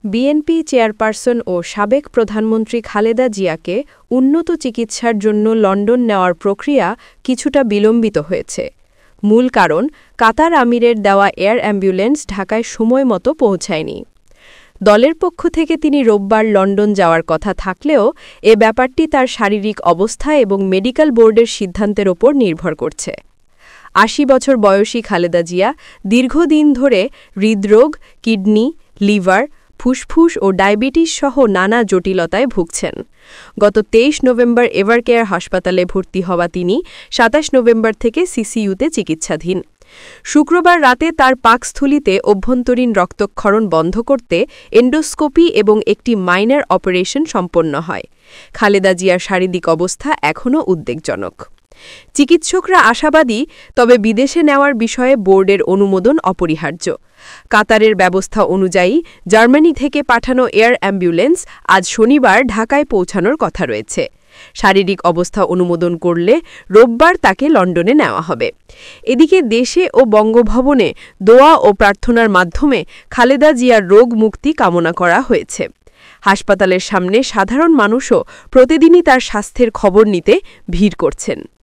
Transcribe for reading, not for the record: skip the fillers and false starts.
BNP chairperson ও সাবেক প্রধানমন্ত্রী খালেদা জিয়াকে উন্নত চিকিৎসার জন্য লন্ডন নেওয়ার প্রক্রিয়া কিছুটা বিলম্বিত হয়েছে। মূল কারণ, কাতার আমিরের দেওয়া এয়ার অ্যাম্বুলেন্স ঢাকায় সময়মতো পৌঁছায়নি। দলের পক্ষ থেকে তিনি রোববার লন্ডন যাওয়ার কথা থাকলেও এ ব্যাপারটি তার শারীরিক অবস্থা এবং মেডিকেল বোর্ডের সিদ্ধান্তের ওপর নির্ভর করছে। ৮০ বছর বয়সী খালেদা জিয়া দীর্ঘদিন ধরে হৃদরোগ, কিডনি, লিভার, ফুসফুস ও ডায়াবেটিস সহ নানা জটিলতায় ভুগছেন। গত ২৩ নভেম্বর এভারকেয়ার হাসপাতালে ভর্তি হওয়া তিনি ২৭ নভেম্বর থেকে সিসিইউতে চিকিৎসাধীন। শুক্রবার রাতে তার পাকস্থলিতে অভ্যন্তরীণ রক্তক্ষরণ বন্ধ করতে এন্ডোস্কোপি এবং একটি মাইনর অপারেশন সম্পন্ন হয়। খালেদা জিয়ার শারীরিক অবস্থা এখনও উদ্বেগজনক। চিকিৎসকরা আশাবাদী, তবে বিদেশে নেওয়ার বিষয়ে বোর্ডের অনুমোদন অপরিহার্য। কাতারের ব্যবস্থা অনুযায়ী জার্মানি থেকে পাঠানো এয়ার অ্যাম্বুলেন্স আজ শনিবার ঢাকায় পৌঁছানোর কথা রয়েছে। শারীরিক অবস্থা অনুমোদন করলে রোববার তাকে লন্ডনে নেওয়া হবে। এদিকে দেশে ও বঙ্গভবনে দোয়া ও প্রার্থনার মাধ্যমে খালেদা জিয়ার রোগ মুক্তি কামনা করা হয়েছে। হাসপাতালের সামনে সাধারণ মানুষও প্রতিদিনই তার স্বাস্থ্যের খবর নিতে ভিড় করছেন।